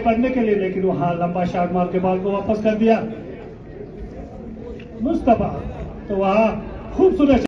बढ़ने के लिए, लेकिन वहां लंबा शॉट मार के बॉल को वापस कर दिया मुस्तफा। तो वहां खूबसूरत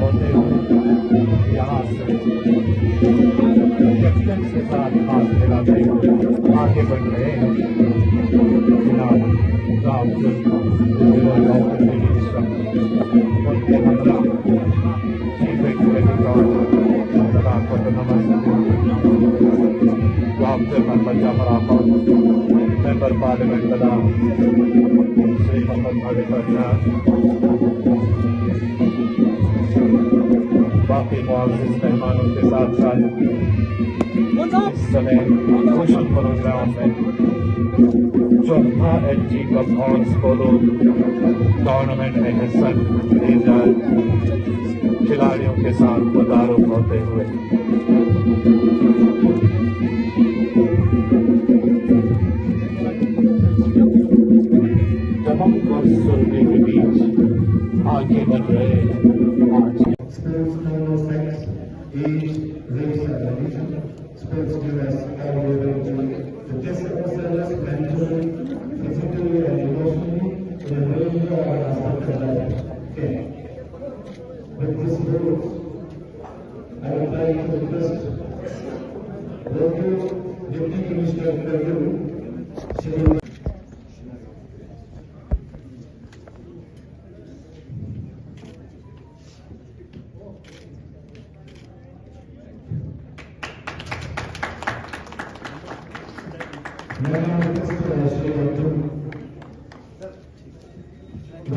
होते हुए यहाँ से कैप्टन के साथ हाथ मिलाते हुए आगे बढ़ रहे हैं जनाब उनके हमरा chief executive member parliament Shri Mohammad बाकी मुआज़िज़ मेहमानों के साथ साथ इस समय सोशल प्रोग्राम में चौथा LG cup horse polo tournament में हिस्सा ले जाए खिलाड़ियों के साथ तदारुक होते हुए तमाम और सुरमे के बीच आगे बढ़ रहे हैं। Sports no sex, age, race, and religion. Sports give us all the ability to test ourselves mentally, physically, and emotionally in a way we are as okay. With this rules, I would like to request local Deputy Commissioner of Peru,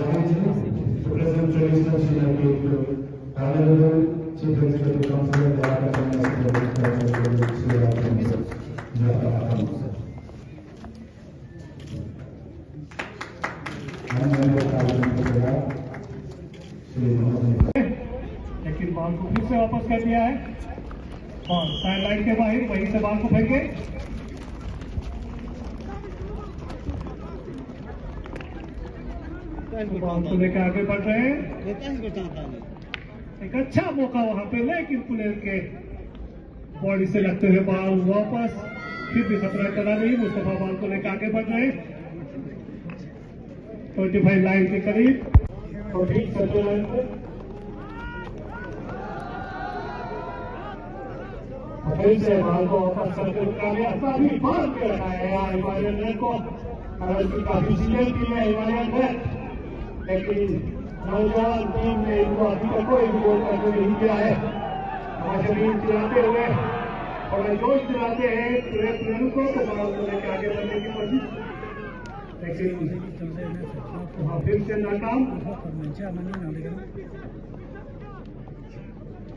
to present traditional Sri Lankan to Honorable Chief Executive Council of the African Sri Lankan. लेकिन ball को फिर से वापस कर दिया है और side line के बाहर वहीं से बॉल को फेंके। बॉल को लेकर आगे बढ़ रहे हैं। एक अच्छा मौका वहां पे, लेकिन प्लेयर के बॉडी से लगते हुए बॉल वापस, फिर भी खतरा टला नहीं। मुस्तफा बॉल को लेकर आगे बढ़ रहे हैं 25 लाइन के करीब। तो ठीक संतुलन फिर से बॉल को वापस करके उठा गया। काफी बार के रखा है यार हिमालयन को, हालांकि काफी सीनियर टीम है हिमालयन है, लेकिन नौजवान टीम ने इनको अभी तक कोई भी गोल करके नहीं किया है। हमारे टीम चलाते हुए और जोश दिलाते हैं प्लेयरों को, तो बॉल को लेकर आगे बढ़ने की कोशिश, लेकिन वहां फिर से नाकाम।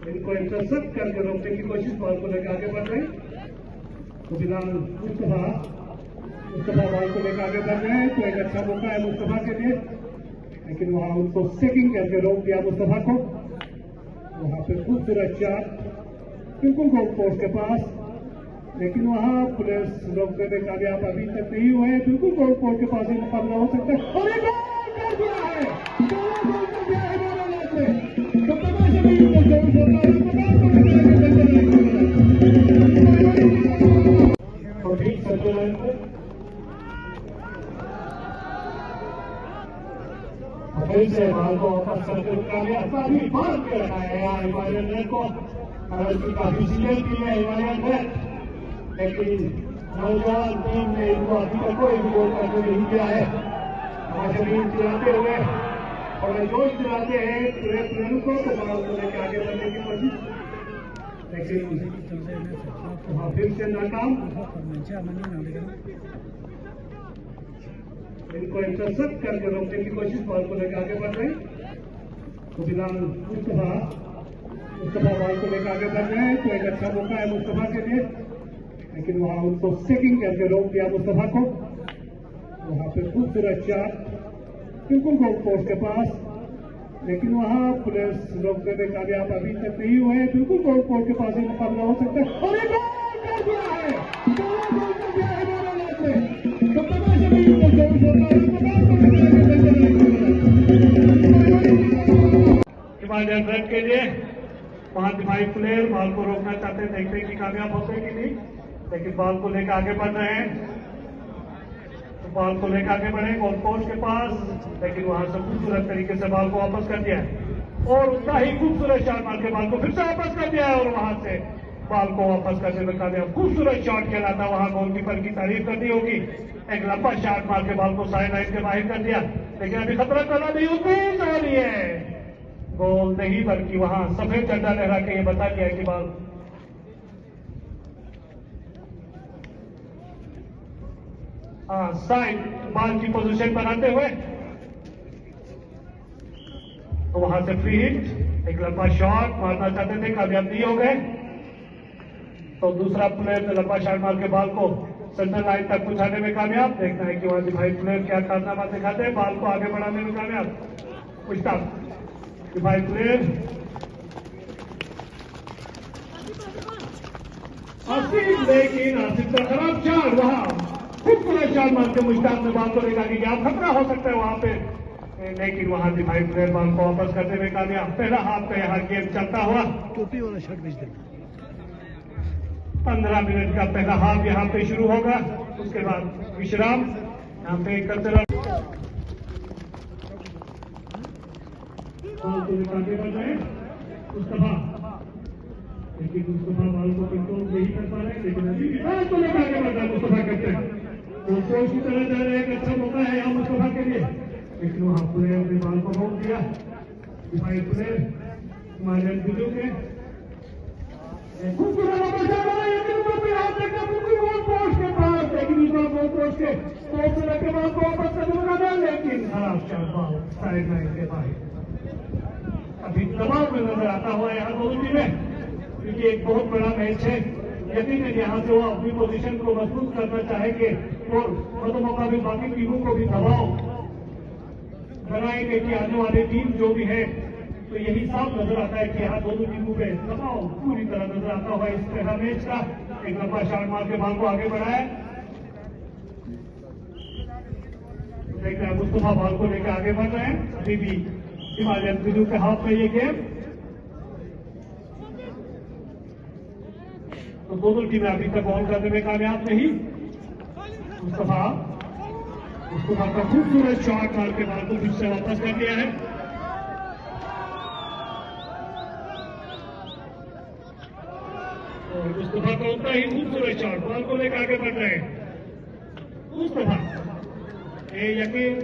इनको इंटरसेप्ट करके रोकने की कोशिश, बॉल को लेकर आगे बढ़ रहे हैं। तो फिलहाल मुस्तफा बॉल को लेकर आगे बढ़ रहे हैं, तो एक अच्छा मौका है मुस्तफा के लिए, लेकिन वहां उनको सेकिंग करके रोक दिया मुस्तफा को। वहां पे खूबसूरत शॉट बिल्कुल गोल पोस्ट के पास, लेकिन वहां प्लेयर्स रोकने में कामयाब अभी तक नहीं हुए। बिल्कुल गोल पोस्ट के पास ही मुकाबला हो सकता है और एक गोल कर दिया है। तो ठीक संतुलन फिर से बॉल को वापस करके उठा गया। काफी बार के रखा है यार हिमालयन को, हालांकि काफी सीनियर टीम है हिमालयन है, लेकिन नौजवान टीम ने इनको अभी तक कोई भी गोल करके नहीं किया है। हमारे टीम चलाते हुए और जोश दिलाते हैं प्लेयरों को, तो बॉल को लेकर आगे बढ़ने की कोशिश, लेकिन वहां फिर से नाकाम। इनको इंटरसेप्ट करके रोकने की कोशिश, बॉल को लेकर आगे बढ़ रहे हैं। तो फिलहाल मुस्तफा बॉल को लेकर आगे बढ़ रहे हैं, तो एक अच्छा मौका है मुस्तफा के लिए, लेकिन वहां उनको सेकिंग करके रोक दिया मुस्तफा को। वहां पे खूबसूरत शॉट बिल्कुल गोल पोस्ट के पास, लेकिन वहां प्लेयर्स रोकने में कामयाब अभी तक नहीं हुए। बिल्कुल गोल पोस्ट के पास ही मुकाबला हो सकता है और एक गोल कर दिया है। हिमालयन रेड के लिए 5 दिमागी प्लेयर बॉल को रोकना चाहते हैं, देखते हैं कि कामयाब होते हैं कि नहीं, लेकिन बॉल को लेकर आगे बढ़ रहे हैं। तो बॉल को लेकर आगे बढ़े गोल पोस्ट के पास, लेकिन वहां से खूबसूरत तरीके से बॉल को वापस कर दिया है और उतना ही खूबसूरत शॉट मार के बॉल को फिर से वापस कर दिया है और वहां से बॉल को वापस करने में कामयाब। खूबसूरत शॉट खेला था, वहां गोलकीपर की तारीफ करनी होगी। एक लंबा शॉट मार के बॉल को साइड लाइन के बाहर कर दिया, लेकिन अभी खतरा टला नहीं, उम्मीद हो रही है गोल नहीं, बल्कि वहां सफेद झंडा लहरा के ये बता दिया कि बॉल साइड बॉल की पोजीशन बनाते हुए, तो वहां से फ्री हिट, एक लंबा शॉट मारना चाहते थे, कामयाब नहीं हो गए। तो दूसरा प्लेयर ने लंबा शॉट मार के बॉल को सेंटर लाइन तक पहुंचाने में कामयाब। देखना है कि वहां दिखाई प्लेयर क्या कारनामा दिखाते हैं, बॉल को आगे बढ़ाने में कामयाब। मुश्ताक दिखाई प्लेयर आसिफ, लेकिन आसिफ का खराब शॉट, वहां खूबसूरत शॉट मार के मुश्ताक ने बॉल को लेकर कि आप खतरा हो सकता है वहां पे, लेकिन वहां दिखाई प्लेयर बॉल को वापस करने में कामयाब। पहला हाफ का यहाँ गेम चलता हुआ, टोपी वाला शर्ट भेज देना। 15 मिनट का पहला हाफ यहाँ पे शुरू होगा, उसके बाद विश्राम। यहाँ पे कल्चरल आगे बढ़ रहे मुस्तफा, लेकिन मुस्तफा बॉल को कंट्रोल नहीं कर पा रहे, लेकिन अभी बॉल को लेकर आगे बढ़ रहा है मुस्तफा करते हैं। तो कोच की तरह जा रहे हैं, एक अच्छा मौका है यहाँ मुस्तफा के लिए, लेकिन वहां प्लेयर ने बॉल को रोक दिया। दिखाई प्लेयर हिमालयन बिजू के खूबसूरत पोस्ट के पास, लेकिन दूसरा गोल पोस्ट के पोस्ट से लगे बॉल को वापस करने लगा था, लेकिन खराब शॉट बॉल साइड लाइन के बाहर। अभी दबाव में नजर आता हुआ यहाँ दोनों टीमें, क्योंकि एक बहुत बड़ा मैच है। यकीन है यहाँ से वो अपनी पोजीशन को मजबूत करना चाहेंगे और मतलब मौका भी बाकी टीमों को भी दबाव बनाएंगे कि आने वाली टीम जो भी है। तो यही साफ नजर आता है कि यहाँ दोनों टीमों पे दबाव पूरी तरह नजर आता हुआ इस पहला मैच का। एक लंबा शॉट मार के बॉल को आगे बढ़ाया, देख रहे हैं मुस्तफा बॉल को लेकर आगे बढ़ रहे हैं। अभी भी हिमालयन ब्लू के हाथ में ये गेम। तो दोनों टीमें अभी तक बॉल करने में कामयाब नहीं। मुस्तफा का खूबसूरत शॉट मार के बॉल को फिर से वापस कर दिया है। और मुस्तफा का उतना ही खूबसूरत शॉट बॉल को लेकर आगे बढ़ रहे हैं। मुस्तफा यकीन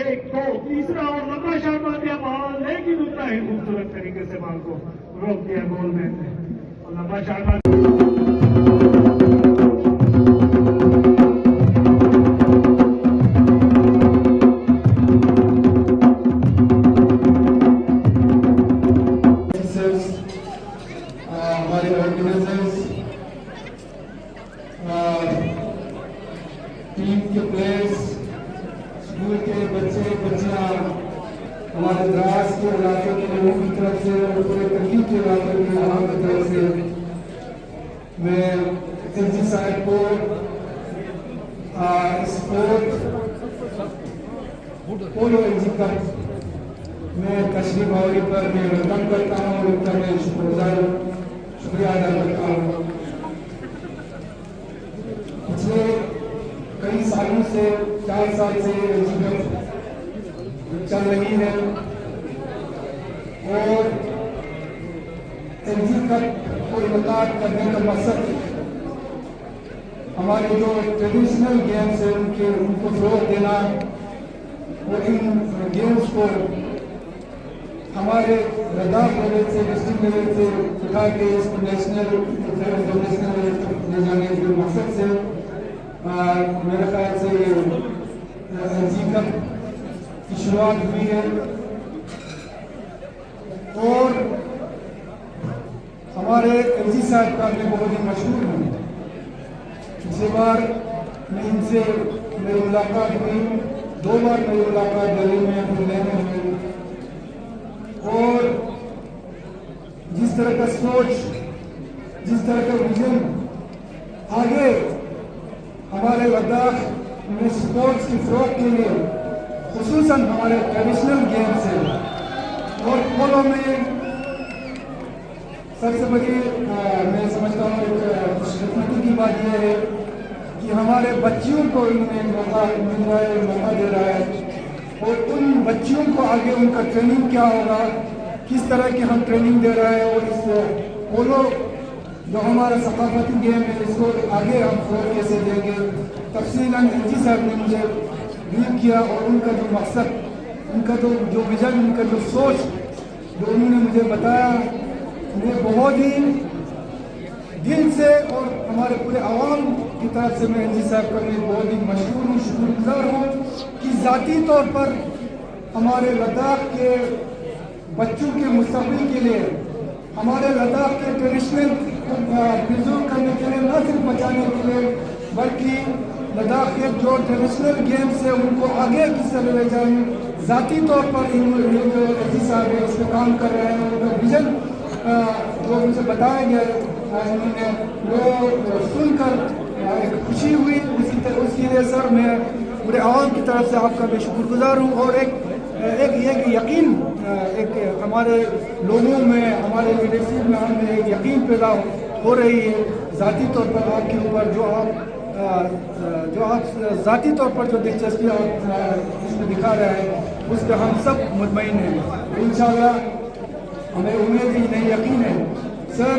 एक दो तीसरा और लंबा शॉट मार दिया बॉल, लेकिन उतना ही खूबसूरत तरीके से बॉल को रोक दिया गोल में और लंबा शॉट मार। हमारे ऑर्गेनाइजर्स, टीम के प्लेयर्स, स्कूल के बच्चे बच्चियां, हमारे द्रास के इलाके के लोगों की तरफ से और पूरे तकलीफ के इलाके के लोगों की तरफ से मैं एलजी साहब को स्पोर्ट पोलो एलजी का मैं तशरीफ आवरी पर मैं वेलकम करता हूँ और उनका मैं शुक्रिया अदा करता हूँ। पिछले कई सालों से 4 साल से एलजी कप चल रही है और एलजी कप को इनकार करने का मकसद हमारे जो ट्रेडिशनल गेम्स है उनको फ़रोग़ देना और इन गेम्स को हमारे लद्दाख लेवल से डिस्ट्रिक्ट लेवल से उठा के इसको नेशनल इंटरनेशनल लेवल तक ले जाने के मकसद से मेरे ख्याल से ये एलजी कप की शुरुआत हुई है। और हमारे एलजी साहब का मैं बहुत ही मशहूर हूँ। पिछली बार इनसे मेरी मुलाकात हुई, 2 बार मेरी मुलाकात दिल्ली में दिल्ली में हुई और जिस तरह का सोच, जिस तरह का विजन आगे हमारे लद्दाख में स्पोर्ट्स की फ़रोग़ के लिए खुसूसन हमारे ट्रेडिशनल गेम्स हैं और पोलो में सबसे बड़ी मैं समझता हूँ एक खुशकिस्मती की बात यह है कि हमारे बच्चियों को इन्हें मौका मिल रहा है, मौका दे रहा है और उन बच्चियों को आगे उनका ट्रेनिंग क्या होगा, किस तरह की हम ट्रेनिंग दे रहे हैं और इस पोलो जो हमारा सकाफती गेम है इसको आगे हम फ़रोग़ कैसे देंगे। तफसीलन एलजी साहब ने मुझे ब्रीफ किया और उनका जो मकसद, उनका जो विज़न, उनका जो सोच जो उन्होंने मुझे बताया, मैं बहुत ही दिल से और हमारे पूरे आवाम की तरफ से मैं एलजी साहब का मैं बहुत ही मशहूर हूँ, शुक्रगुज़ार हूँ कि ज़ाती तौर पर हमारे लद्दाख के बच्चों के मुस्तक़बिल के लिए, हमारे लद्दाख के ट्रेडिशनल प्रिजर्व करने के लिए, न सिर्फ बचाने के लिए बल्कि लद्दाख के जो ट्रेडिशनल गेम्स है उनको आगे किस तरह ले जाएं, ज़ाती तौर पर एलजी साहब इस पर काम कर रहे हैं। उनका विजन जो मुझे बताया गया उन्होंने वो सुनकर एक खुशी हुई। उसके लिए सर मैं पूरे आवाम की तरफ से आपका मैं शुक्रगुज़ार हूँ और एक यकीन एक हमारे लोगों में, हमारे लीडरशिप में हमें एक यकीन पैदा हो रही है ज़ाती तौर पर आपके ऊपर, जो आप ज़ाती तौर पर जो दिलचस्पी आप इसमें दिखा रहे हैं उस पर हम सब मुतमईन हैं। इंशाअल्लाह हमें उम्मीद ही नहीं, यकीन है सर।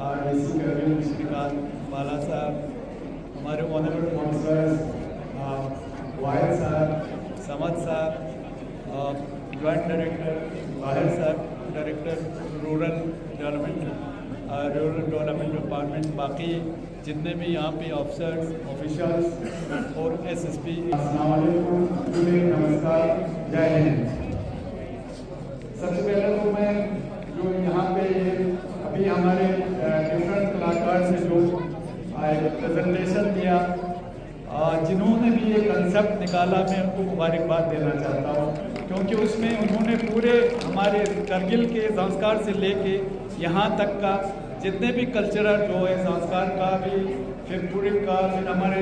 डीसी करगिल श्रीकांत बाला साहब, हमारे ऑनरेबल काउंसलर्स वायल साहब, समद साहब, जॉइंट डायरेक्टर बाहर साहब, डायरेक्टर रूरल डेवलपमेंट डिपार्टमेंट, बाकी जितने भी यहाँ पे ऑफिसर्स, ऑफिशियल्स और एसएसपी, अस्सलाम वालेकुम, नमस्कार, जय हिंद। सबसे पहले तो मैं जो यहाँ पे अभी हमारे डिफरेंट कलाकार से जो प्रेजेंटेशन दिया, जिन्होंने भी ये कंसेप्ट निकाला, मैं उनको मुबारकबाद देना चाहता हूँ, क्योंकि उसमें उन्होंने पूरे हमारे करगिल के संस्कार से लेके यहाँ तक का जितने भी कल्चरल जो है संस्कार का भी, फिर पूरे का, फिर हमारे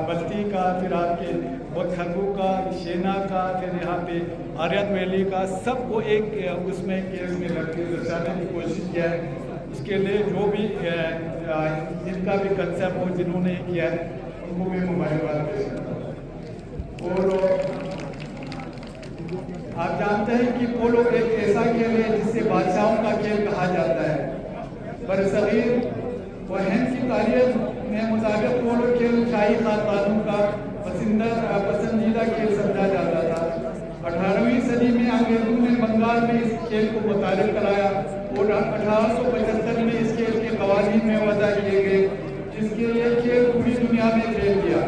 बस्ती का, फिर आपके बखरबू का, शेना का, फिर यहाँ पे आर्यन वैली का, सबको एक उसमें केस में रखते दर्शाने की कोशिश किया है। उसके लिए जो भी जिनका भी कंसेप्ट हो, जिन्होंने किया है, उनको मैं मुबारकबाद पेश करता हूँ। और आप जानते हैं कि पोलो एक ऐसा खेल है जिससे बादशाहों का खेल कहा जाता है। बरसगीर व हिंद की तारीख में मुताबिक पोलो खेल शाही खानदानों का पसंदीदा खेल समझा जाता था। 18वीं सदी में अंग्रेजों ने बंगाल में इस खेल को मुतारिफ कराया और 1875 में इस खेल के कवानीन में वज़ा किए गए, जिसके ये खेल पूरी दुनिया में फैल गया।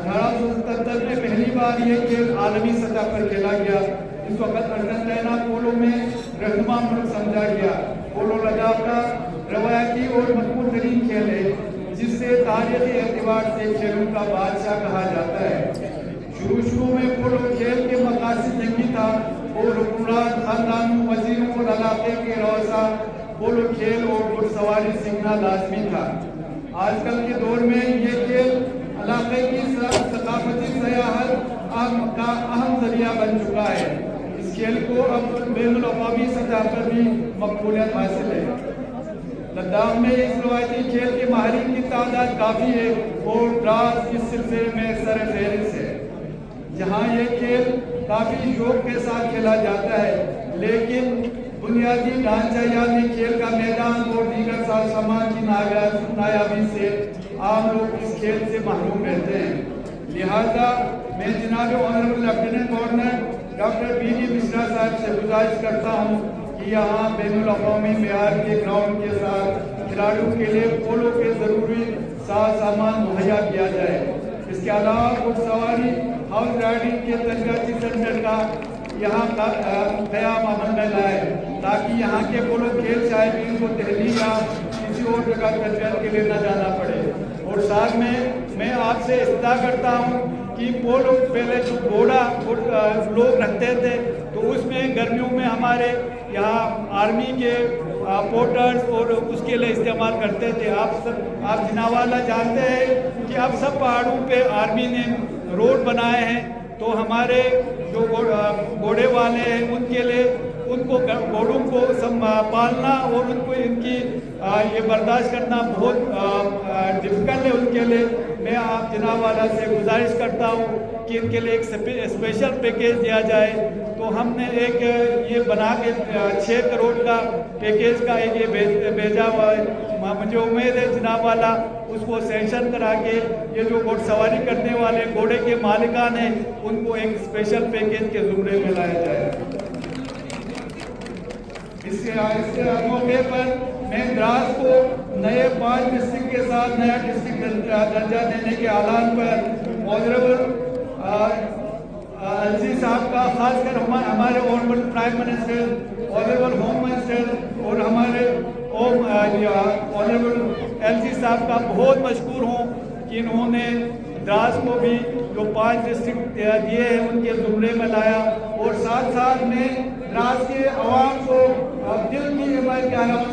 1877 में पहली बार ये खेल आलमी सतह पर खेला गया। इस वक्त अर्जेंटीना पोलो में रहनुमा मुल्क समझा गया। पोलो लद्दाख का रवायती और मकबूल तरीन खेल है, जिससे तारीखी एतबार से खेलों का बादशाह कहा जाता है। शुरू में पोलो खेल के मकासद जंगी था और हुक्मरान खानदानों, वजीरों और इलाके के रौसा पोलो खेल और घुड़सवारी सीखना लाजमी था। आजकल के दौर में ये खेल इलाके की सकाफती सयाहत का अहम जरिया बन चुका है। इस खेल को अब बैनुल-अक़वामी सतह पर भी मकबूलियत हासिल है। लद्दाख में इस रवायती खेल के माहिरीन की तादाद काफ़ी है और द्रास इस सिलसिले में सर-ए-फ़हरिस्त है। जहाँ ये खेल काफ़ी शौक के साथ खेला जाता है, लेकिन बुनियादी ढांचा यानी खेल का मैदान और दीगर साज सामान की नायाबी से आम लोग इस खेल से महरूम रहते हैं। लिहाजा मैं जनाब honourable lieutenant governor doctor BD. Mishra साहब से गुजारिश करता हूँ कि यहाँ बैनुल-अक़वामी मेयार के ग्राउंड के साथ खिलाड़ियों के लिए पोलो के ज़रूरी साज सामान मुहैया किया जाए। इसके अलावा घुड़सवारी हॉर्स राइडिंग के तरक्की सेंटर का यहाँ का क़याम अमल में लाए, ताकि यहाँ के पोलो खेल शायकीन को दिल्ली या किसी और जगह तरबियत के लिए न जाना पड़े। और साथ में मैं आपसे इस्तदा करता हूँ कि पोलो पहले जो घोड़ा लोग रखते थे, तो उसमें गर्मियों में हमारे यहाँ आर्मी के पोर्टर्स और उसके लिए इस्तेमाल करते थे। आप जिनावाला जानते हैं कि अब सब पहाड़ों पे आर्मी ने रोड बनाए हैं, तो हमारे जो घोड़े वाले हैं उनके लिए उनको घोड़ों को पालना और उनको इनकी ये बर्दाश्त करना बहुत डिफ़िकल्ट है उनके लिए। मैं आप जनाब वाला से गुजारिश करता हूँ कि इनके लिए एक स्पेशल पैकेज दिया जाए। तो हमने एक ये बना के 6 करोड़ का पैकेज का एक ये भेजा हुआ है। मुझे उम्मीद है जनाब वाला उसको सेंक्शन करा के ये जो घोड़सवारी करने वाले घोड़े के मालिकान हैं उनको एक स्पेशल पैकेज के ज़ुमरे में लाया जाए। इसके मौके पर मैं द्रास को नए 5 डिस्ट्रिक्ट के साथ नया डिस्ट्रिक्ट दर्जा देने के ऐलान पर ऑनरेबल एलजी साहब का, खासकर हमारे honourable prime minister, honourable home minister और हमारे ऑनरेबल एलजी साहब का बहुत मशकूर हूँ कि इन्होंने द्रास को भी जो 5 डिस्ट्रिक्ट दिए हैं उनके जुमरे में लाया। और साथ साथ में द्रास के अवाम को दिल की हिमायत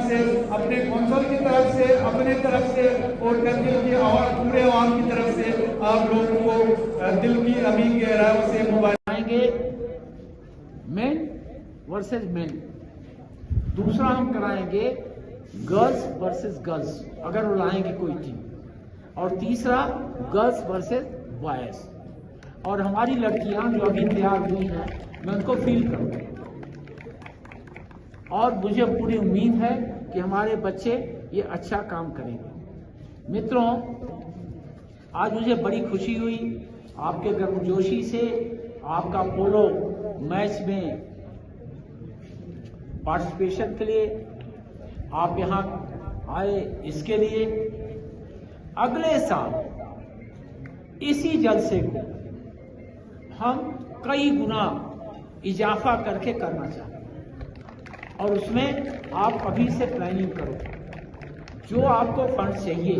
से अपने कौंसल की तरफ से, अपने तरफ से और करगिल की पूरे अवाम की तरफ से आप लोगों को दिल की अमीन गहराइयों से मुबारक आएंगे। मेन वर्सेस मेन, दूसरा हम कराएंगे गर्ल्स वर्सेस गर्ल्स अगर वो लाएंगे कोई टीम, और तीसरा गर्ल्स वर्सेस बॉयज। और हमारी लड़कियां जो अभी तैयार हुई हैं मैं उनको फील करूँगा, और मुझे पूरी उम्मीद है कि हमारे बच्चे ये अच्छा काम करेंगे। मित्रों, आज मुझे बड़ी खुशी हुई आपके गर्मजोशी से आपका पोलो मैच में पार्टिसिपेशन के लिए आप यहाँ आए। इसके लिए अगले साल इसी जलसे को हम कई गुना इजाफा करके करना चाहते हैं और उसमें आप अभी से प्लानिंग करो। जो आपको फंड चाहिए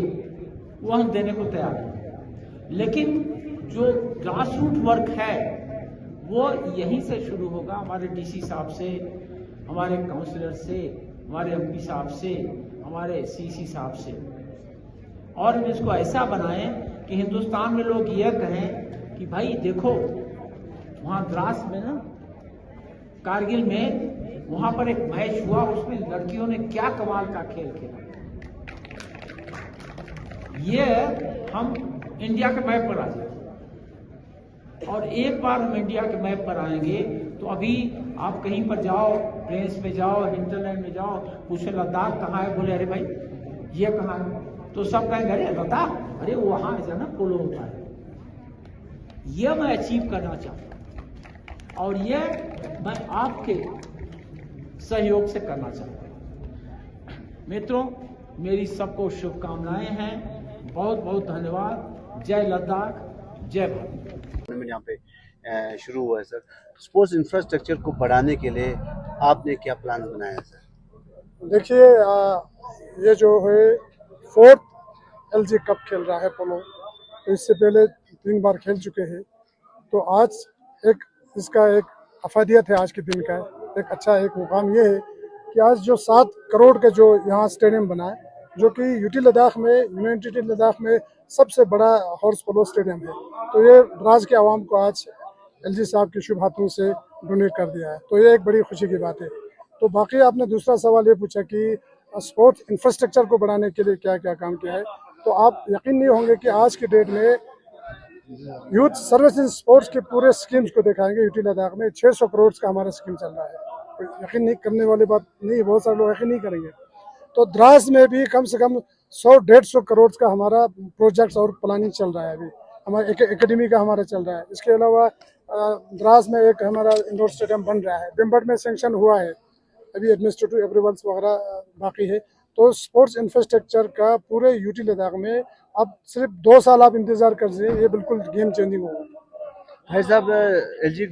वो हम देने को तैयार हैं, लेकिन जो ग्रास रूट वर्क है वो यहीं से शुरू होगा, हमारे डीसी साहब से, हमारे काउंसलर से, हमारे एमपी साहब से, हमारे सीसी साहब से। और हम इसको ऐसा बनाएं कि हिंदुस्तान में लोग यह कहें कि भाई देखो वहाँ द्रास में ना, कारगिल में वहाँ पर एक मैच हुआ, उसमें लड़कियों ने क्या कमाल का खेल खेला। ये हम इंडिया के मैप पर आ जाए और एक बार हम इंडिया के मैप पर आएंगे तो अभी आप कहीं पर जाओ, प्लेन्स पे जाओ, हिंटरलैंड में जाओ, पूछे लद्दाख कहाँ है, बोले अरे भाई ये कहाँ है, तो सब कहेंगे अरे लद्दाख, अरे वहाँ है ना पोलो होता है। ये मैं अचीव करना चाहता हूँ और ये मैं आपके सहयोग से करना चाहता हूँ। मित्रों, मेरी सबको शुभकामनाएं हैं। बहुत बहुत धन्यवाद। जय लद्दाख, जय भारत। यहाँ पे शुरू हुआ है सर, स्पोर्ट्स इंफ्रास्ट्रक्चर को बढ़ाने के लिए आपने क्या प्लान बनाया है सर? देखिए, ये जो है 4th LG कप खेल रहा है पोलो, तो इससे पहले 3 बार खेल चुके हैं। तो आज एक इसका एक अफादियत है, आज के दिन का एक अच्छा एक मुकाम ये है कि आज जो 7 करोड़ का जो यहाँ स्टेडियम बना है, जो कि यूटी लद्दाख में, यूनाइटेड लद्दाख में सबसे बड़ा हॉर्स पोलो स्टेडियम है, तो ये द्रास के आवाम को आज LG साहब के शुभ हाथों से डोनेट कर दिया है, तो ये एक बड़ी खुशी की बात है। तो बाकी आपने दूसरा सवाल ये पूछा कि स्पोर्ट्स इंफ्रास्ट्रक्चर को बढ़ाने के लिए क्या क्या काम किया है, तो आप यकीन नहीं होंगे कि आज की डेट में यूथ सर्विस इन स्पोर्ट्स के पूरे स्कीम्स को दिखाएंगे। यूटी लद्दाख में 600 करोड़ का हमारा स्कीम चल रहा है, तो यकीन नहीं करने वाली बात नहीं, बहुत सारे लोग यकीन नहीं करेंगे। तो द्रास में भी कम से कम 100-150 करोड़ का हमारा प्रोजेक्ट्स और प्लानिंग चल रहा है। अभी हमारा एकेडमी का हमारा चल रहा है। इसके अलावा द्रास में एक हमारा इंडोर स्टेडियम बन रहा है, बिम्बट में सेंक्शन हुआ है, अभी एडमिनिस्ट्रेटिव अप्रूवल्स वगैरह बाकी है। तो स्पोर्ट्स इंफ्रास्ट्रक्चर का पूरे यूटी लद्दाख में अब सिर्फ 2 साल आप इंतजार कर लीजिए, ये बिल्कुल गेम चेंजिंग होगा। भाई साहब, LG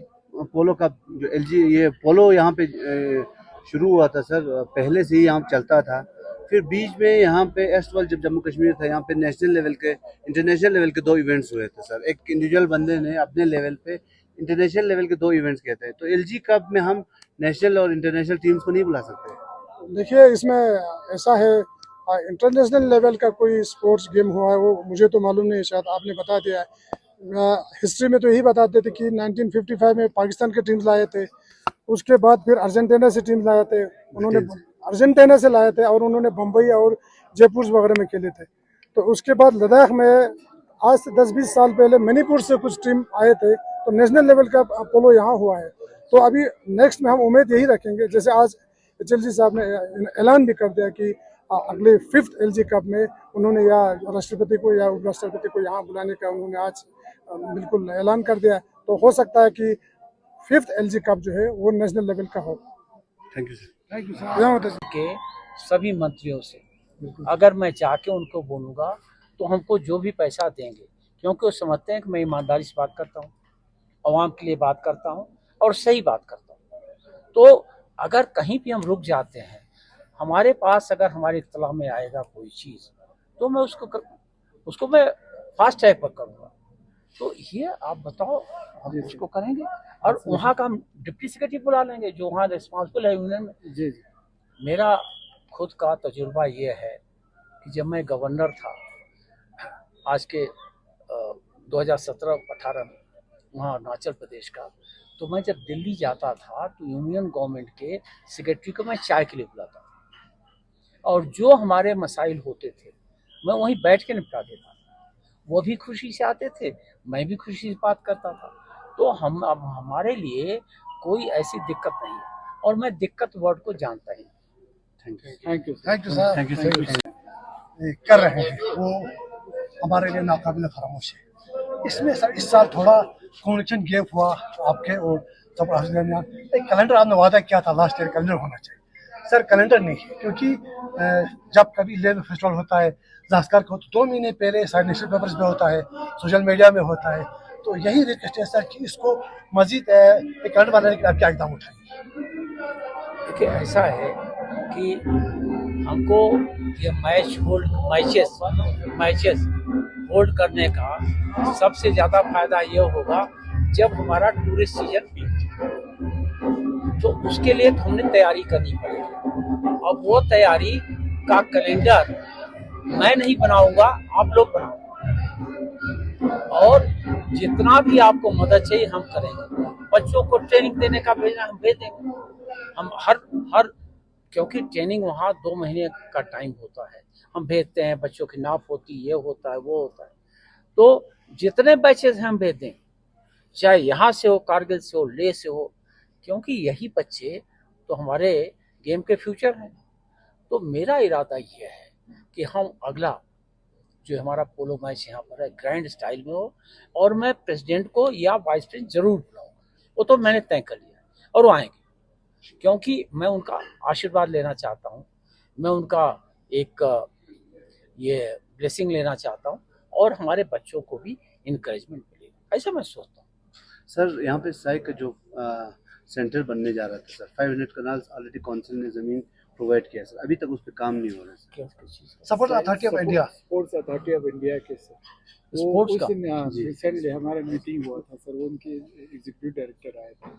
पोलो का जो LG ये पोलो यहाँ पे शुरू हुआ था सर, पहले से ही यहाँ चलता था, फिर बीच में यहाँ पे एस्टवल जब जम्मू कश्मीर था, यहाँ पे नेशनल लेवल के, इंटरनेशनल लेवल के 2 इवेंट्स हुए थे सर। एक इंडिविजुअल बंदे ने अपने लेवल पे इंटरनेशनल लेवल के 2 इवेंट्स किए थे, तो LG कप में हम नेशनल और इंटरनेशनल टीम्स को नहीं बुला सकते? देखिए, इसमें ऐसा है, इंटरनेशनल लेवल का कोई स्पोर्ट्स गेम हुआ है वो मुझे तो मालूम नहीं है, शायद आपने बता दिया है। हिस्ट्री में तो यही बताते थे कि 1955 में पाकिस्तान के टीम्स लाए थे, उसके बाद फिर अर्जेंटीना से टीम्स लाए थे, उन्होंने अर्जेंटीना से लाए थे और उन्होंने बम्बई और जयपुर वगैरह में खेले थे। तो उसके बाद लद्दाख में आज से 10-20 साल पहले मणिपुर से कुछ टीम आए थे, तो नेशनल लेवल का पोलो यहाँ हुआ है। तो अभी नेक्स्ट में हम उम्मीद यही रखेंगे, जैसे आज HLG साहब ने ऐलान भी कर दिया कि अगले 5th LG कप में उन्होंने या राष्ट्रपति को या उपराष्ट्रपति को यहाँ बुलाने का उन्होंने आज बिल्कुल ऐलान कर दिया। तो हो सकता है कि 5th LG कप जो है वो नेशनल लेवल का हो। Thank you sir. Thank you sir. के सभी मंत्रियों से अगर मैं जाके उनको बोलूँगा तो हमको जो भी पैसा देंगे, क्योंकि वो समझते हैं कि मैं ईमानदारी से बात करता हूँ, आवाम के लिए बात करता हूँ और सही बात करता हूँ। तो अगर कहीं भी हम रुक जाते हैं, हमारे पास अगर हमारी इत्तला में आएगा कोई चीज़, तो मैं उसको मैं फास्ट ट्रैक पर करूँगा। तो ये आप बताओ, हम उसको करेंगे और वहाँ का हम डिप्टी सेक्रेटरी बुला लेंगे जो वहाँ रिस्पॉन्सिबल है यूनियन में। जी। मेरा खुद का तजुर्बा ये है कि जब मैं गवर्नर था आज के 2017-18 में वहाँ अरुणाचल प्रदेश का, तो मैं जब दिल्ली जाता था तो यूनियन गवर्नमेंट के सेक्रेटरी को मैं चाय के लिए बुलाता था और जो हमारे मसाइल होते थे मैं वहीं बैठ के निपटा देता था। वो भी खुशी से आते थे, मैं भी खुशी से बात करता था। तो हम अब हमारे लिए कोई ऐसी दिक्कत नहीं है और मैं दिक्कत वर्ड को जानता ही। Thank you thank you sir. Thank you sir. कर रहे हैं वो हमारे लिए नाकाबिल फरामोश है। इसमें सर इस साल थोड़ा कम्युनिकेशन गैप हुआ आपके और सब दरमियान। एक कैलेंडर आपने वादा किया था लास्ट ईयर कैलेंडर होना चाहिए सर, कैलेंडर नहीं है क्योंकि जब कभी लेब फेस्टिवल होता है जास्कर को तो 2 महीने पहले सारे नेशनल पेपर्स में होता है, सोशल मीडिया में होता है। तो यही रिक्वेस्ट है सर कि इसको मजीद एक कैलेंडर बनाने के लिए आप क्या इकदाम उठाएंगे? देखिए ऐसा है कि हमको ये मैचेस होल्ड करने का सबसे ज़्यादा फायदा ये होगा जब हमारा टूरिस्ट सीजन पीक, तो उसके लिए हमने तैयारी करनी पड़ेगी। अब वो तैयारी का कैलेंडर मैं नहीं बनाऊंगा, आप लोग बनाओ, और जितना भी आपको मदद चाहिए हम करेंगे। बच्चों को ट्रेनिंग देने का भेजना हम भेज देंगे। हम हर क्योंकि ट्रेनिंग वहाँ 2 महीने का टाइम होता है, हम भेजते हैं, बच्चों की नाप होती है, ये होता है वो होता है। तो जितने बैचेस हम भेज दें, चाहे यहाँ से हो, कारगिल से हो, लेह से हो, क्योंकि यही बच्चे तो हमारे गेम के फ्यूचर हैं। तो मेरा इरादा ये है कि हम अगला जो हमारा पोलो मैच यहाँ पर है ग्रैंड स्टाइल में हो, और मैं प्रेसिडेंट को या वाइस प्रेसिडेंट जरूर बुलाऊंगा, वो तो मैंने तय कर लिया है, और वो आएंगे, क्योंकि मैं उनका आशीर्वाद लेना चाहता हूँ, मैं उनका एक ये ब्लेसिंग लेना चाहता हूँ, और हमारे बच्चों को भी इनकरेजमेंट मिलेगा, ऐसा मैं सोचता हूँ। सर यहाँ पे साई का जो सेंटर बनने जा रहा था सर, 500 कनाल्स ऑलरेडी काउंसिल ने जमीन प्रोवाइड किया सर, अभी तक उस पर काम नहीं हो रहा है sir. Support authority of India, sports authority of India के सर, स्पोर्ट्स का रिसेंटली हमारा मीटिंग हुआ था सर, वो उनके एग्जीक्यूटिव डायरेक्टर आए थे।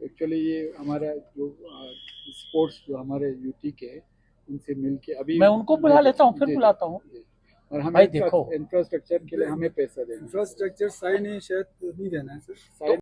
तो एक्चुअली ये हमारा जो स्पोर्ट्स जो हमारे यूटी के उनसे मिलके अभी मैं उनको बुला लेता हूँ, फिर बुलाता हूँ। और हमें भाई देखो, इंफ्रास्ट्रक्चर के लिए हमें पैसा देना, इंफ्रास्ट्रक्चर साइन शायद नहीं देना है सर। साइन